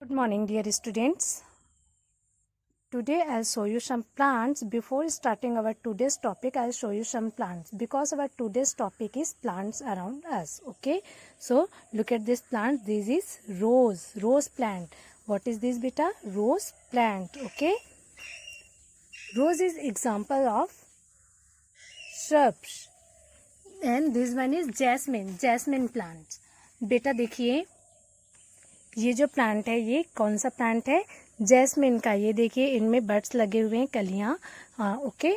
Good morning, dear students. Today I'll show you some plants. Before starting our today's topic, I'll show you some plants because our today's topic is plants around us. Okay, so look at this plant. This is rose plant. What is this, beta? Rose plant. Okay, rose is example of shrubs, and this one is jasmine plant. बेटा देखिए, ये जो plant है ये कौन सा plant है? Jasmine का. ये देखिए इनमें बड्स लगे हुए हैं, कलियां. Okay,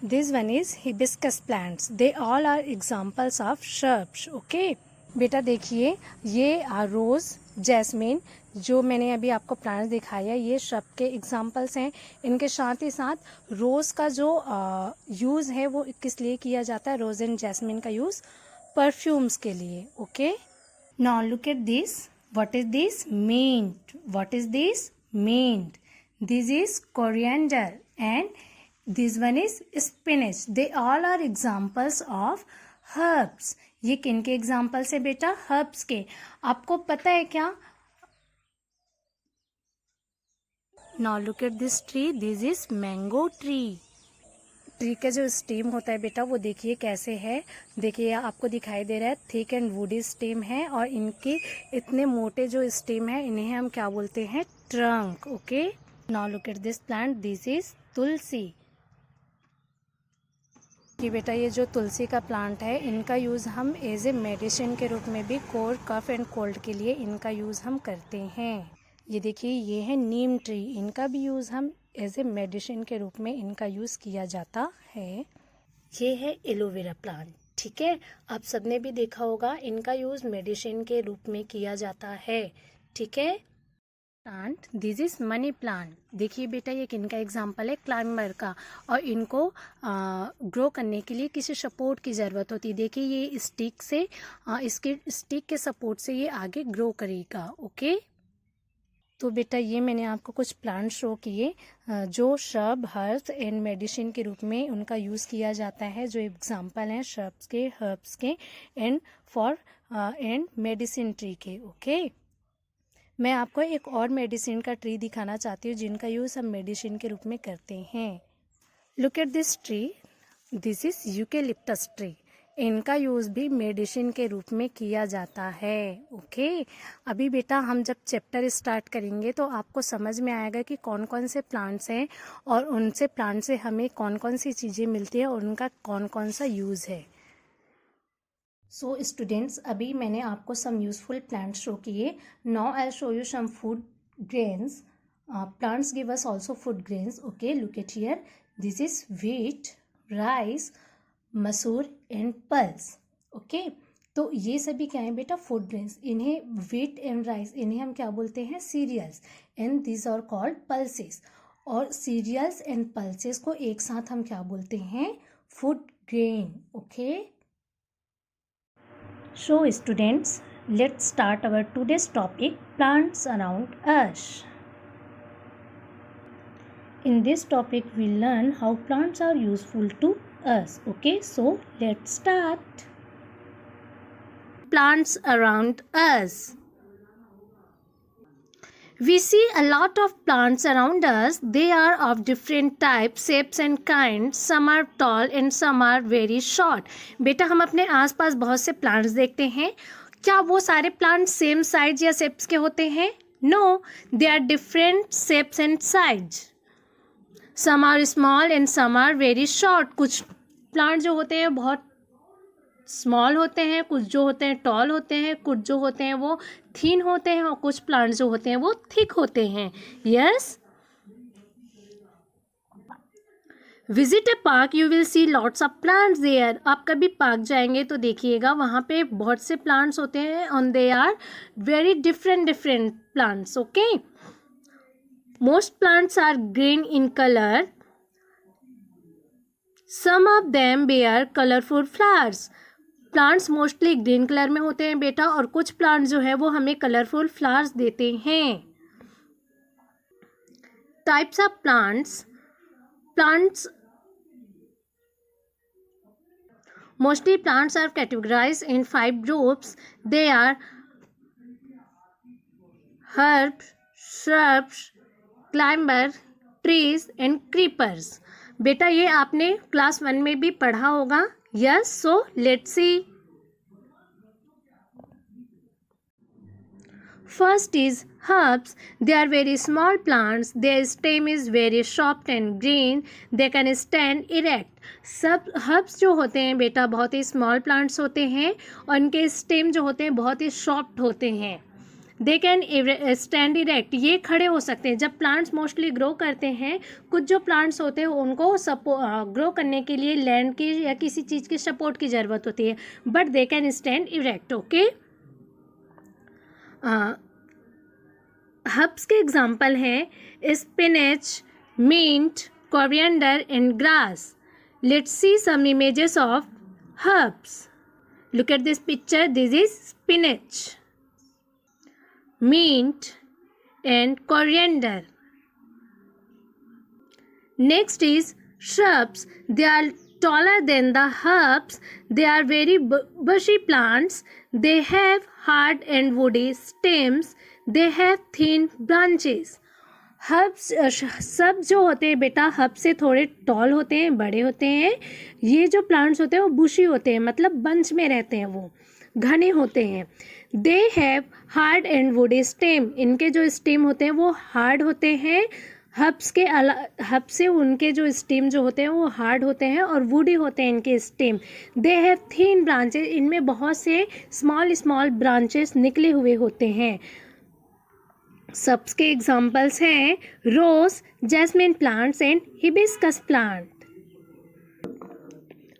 this one is hibiscus plants. They all are examples of shrubs. Okay बेटा देखिए, ये रोज, जैस्मिन जो मैंने अभी आपको प्लांट्स दिखाया ये श्रब के एग्जांपल्स हैं. इनके साथ ही साथ रोज का जो यूज़ है वो किस लिए किया जाता है? रोज एंड जैस्मिन का यूज़ परफ्यूम्स के लिए. Okay, now look at this. What is this? Mint. What is this? Mint. This is coriander and this one is spinach. They all are examples of herbs. ये किन के examples है बेटा? Herbs के. आपको पता है क्या? Now look at this tree. This is mango tree. Tree का जो स्टेम होता है बेटा वो देखिए कैसे है. देखिए आपको दिखाई दे रहा है थिक एंड वुडी स्टेम है और इनके इतने मोटे जो स्टेम है इन्हें हम क्या बोलते हैं? Trunk. Okay, now look at this plant. This is tulsi. कि बेटा ये जो तुलसी का प्लांट है इनका यूज़ हम एज ए मेडिसिन के रूप में भी कफ एंड कोल्ड के लिए इनका यूज़ हम करते हैं. ये देखिए ये है नीम ट्री. इनका भी यूज़ हम एज ए मेडिसिन के रूप में इनका यूज़ किया जाता है. ये है एलोवेरा प्लांट. ठीक है, आप सबने भी देखा होगा इनका यूज़ मेडिसिन के रूप में किया जाता है. ठीक है, plant this is money plant. देखिए बेटा ये किनका एग्जाम्पल है? क्लाइंबर का. और इनको ग्रो करने के लिए किसी सपोर्ट की ज़रूरत होती है. देखिए ये स्टिक से इसके स्टिक के सपोर्ट से ये आगे ग्रो करेगा. ओके, तो बेटा ये मैंने आपको कुछ प्लांट शो किए जो श्रब, हर्ब्स एंड मेडिसिन के रूप में उनका यूज़ किया जाता है. जो एग्जांपल हैं श्रब्स के, हर्ब्स के एंड एंड मेडिसिन ट्री के. ओके, मैं आपको एक और मेडिसिन का ट्री दिखाना चाहती हूँ जिनका यूज़ हम मेडिसिन के रूप में करते हैं. Look at this tree. This is eucalyptus tree. इनका यूज़ भी मेडिसिन के रूप में किया जाता है. ओके, अभी बेटा हम जब चैप्टर स्टार्ट करेंगे तो आपको समझ में आएगा कि कौन कौन से प्लांट्स हैं और उनसे प्लांट से हमें कौन कौन सी चीज़ें मिलती हैं और उनका कौन कौन सा यूज़ है. सो स्टूडेंट्स, अभी मैंने आपको सम यूज़फुल प्लांट्स शो किए. Now I show you some food grains. Plants give us also food grains. Okay, look at here. This is wheat, rice, masoor and pulse. Okay, तो ये सभी क्या है बेटा? Food grains. इन्हें व्हीट एंड राइस इन्हें हम क्या बोलते हैं? Cereals. And this are called pulses. और सीरियल्स एंड पल्सेस को एक साथ हम क्या बोलते हैं? Food grain. Okay, so students, let's start our today's topic, plants around us. In this topic we learn how plants are useful to us. Okay, so let's start. Plants around us. We see a lot of plants around us. They are of different types, shapes and kinds. Some are tall and some are very short. बेटा हम अपने आसपास बहुत से plants देखते हैं. क्या वो सारे प्लांट्स सेम साइज या शेप्स के होते हैं? No, they are different shapes and size. Some are small and some are very short. कुछ प्लांट जो होते हैं बहुत स्मॉल होते हैं, कुछ जो होते हैं टॉल होते हैं, कुछ जो होते हैं वो थिन होते हैं और कुछ प्लांट जो होते हैं वो थिक होते हैं. Yes, visit a park, you will see lots of plants there. आप कभी पार्क जाएंगे तो देखिएगा वहाँ पे बहुत से प्लांट्स होते हैं और they are very different plants. Okay, most plants are green in color. Some of them bear colorful flowers. Plants mostly green colour में होते हैं बेटा और कुछ प्लांट्स जो है वो हमें कलरफुल फ्लावर्स देते हैं. Types of plants mostly plants are categorised in 5 groups. They are herbs, shrubs, climber, trees and creepers. बेटा ये आपने क्लास 1 में भी पढ़ा होगा. Yes, so let's see. First is herbs. They are very small plants. Their stem is very soft and green. They can stand erect. सब herbs जो होते हैं बेटा बहुत ही small plants होते हैं और उनके stem जो होते हैं बहुत ही soft होते हैं. They can stand erect. ये खड़े हो सकते हैं. जब plants mostly grow करते हैं, कुछ जो plants होते हैं उनको grow करने के लिए land की या किसी चीज़ की support की ज़रूरत होती है. But they can stand erect. Okay. Herbs के एग्जाम्पल हैं spinach, mint, coriander and grass. Let's see some images of herbs. Look at this picture. This is spinach, mint and coriander. Next is shrubs. They are taller than the herbs. They are very bushy plants. They have hard and woody stems. They have thin branches. Herbs सब जो होते हैं बेटा herb से थोड़े toll होते हैं, बड़े होते हैं. ये जो प्लांट्स होते हैं वो बुशी होते हैं, मतलब बंच में रहते हैं, वो घने होते हैं. They have hard and woody stem. इनके जो स्टेम होते हैं वो हार्ड होते हैं. हर्ब से उनके जो स्टेम जो होते हैं वो हार्ड होते हैं और वुडी होते हैं इनके stem. They have thin branches. इनमें बहुत से स्मॉल ब्रांचेस निकले हुए होते हैं. सब्स के एग्जाम्पल्स हैं rose, jasmine plants and hibiscus plant.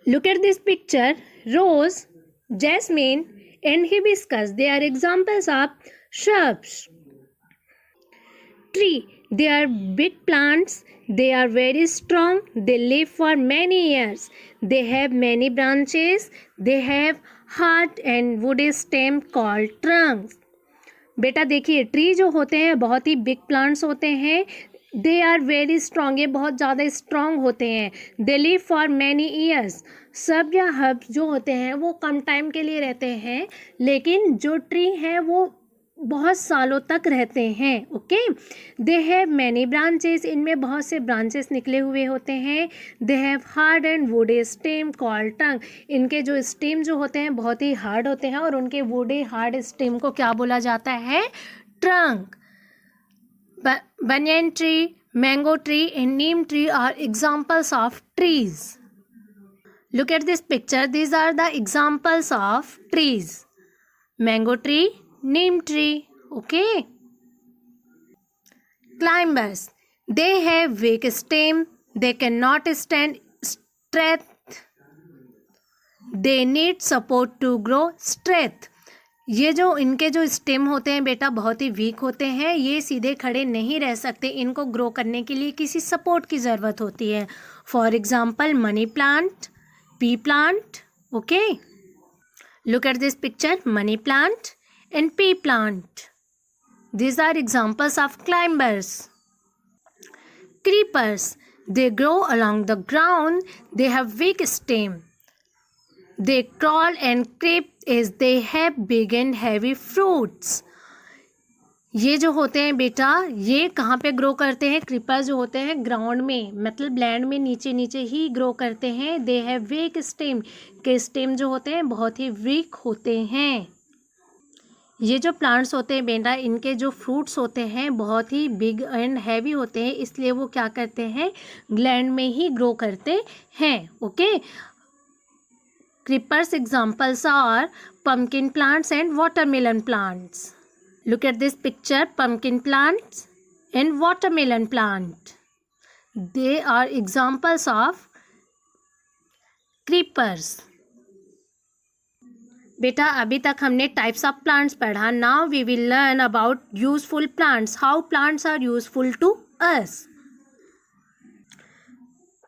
Look at this picture. Rose, jasmine and hibiscus, they are examples of shrubs. Tree, they are big plants. They are very strong. They live for many years. They have many branches. They have hard and woody stem called trunks. बेटा देखिए tree जो होते हैं बहुत ही big plants होते हैं. They are very strong. ये बहुत ज़्यादा स्ट्रॉन्ग होते हैं. They live for many years. सब या हर्ब्स जो होते हैं वो कम टाइम के लिए रहते हैं, लेकिन जो ट्री हैं वो बहुत सालों तक रहते हैं. Okay. They have many branches. इनमें बहुत से ब्रांचेस निकले हुए होते हैं. They have hard and woody stem called trunk. इनके जो स्टेम जो होते हैं बहुत ही हार्ड होते हैं और उनके वुडी हार्ड स्टेम को क्या बोला जाता है? Trunk. Banyan tree, mango tree and neem tree are examples of trees. Look at this picture. These are the examples of trees. Mango tree, neem tree. Okay. Climbers. They have weak stem. They cannot stand straight. They need support to grow straight. ये जो इनके जो stem होते हैं बेटा बहुत ही week होते हैं. ये सीधे खड़े नहीं रह सकते. इनको ग्रो करने के लिए किसी सपोर्ट की ज़रूरत होती है. For example money plant, P plant. Okay. Look at this picture. Money plant and P plant. These are examples of climbers. Creepers. They grow along the ground. They have weak stem. They crawl and creep as they have big and heavy fruits. ये जो होते हैं बेटा ये कहाँ पे grow करते हैं? क्रीपर जो होते हैं ग्राउंड में, मतलब लैंड में नीचे ही ग्रो करते हैं. They have week stem. के स्टेम जो होते हैं बहुत ही वीक होते हैं. ये जो प्लांट्स होते हैं बेटा इनके जो फ्रूट्स होते हैं बहुत ही बिग एंड हैवी होते हैं, इसलिए वो क्या करते हैं? लैंड में ही ग्रो करते हैं. Okay. Creepers examples are pumpkin plants and watermelon plants. Look at this picture. Pumpkin plants and watermelon plant. They are examples of creepers. बेटा अभी तक हमने टाइप्स ऑफ प्लांट्स पढ़ा. Now we will learn about useful plants. How plants are useful to us.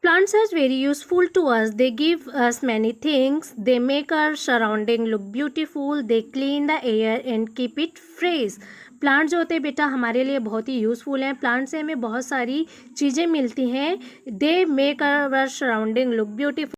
Plants are very useful to us. They give us many things. They make our surrounding look beautiful. They clean the air and keep it fresh. Plant जो होते हैं बेटा हमारे लिए बहुत ही useful हैं. Plant से हमें बहुत सारी चीज़ें मिलती हैं. They make our surrounding look beautiful.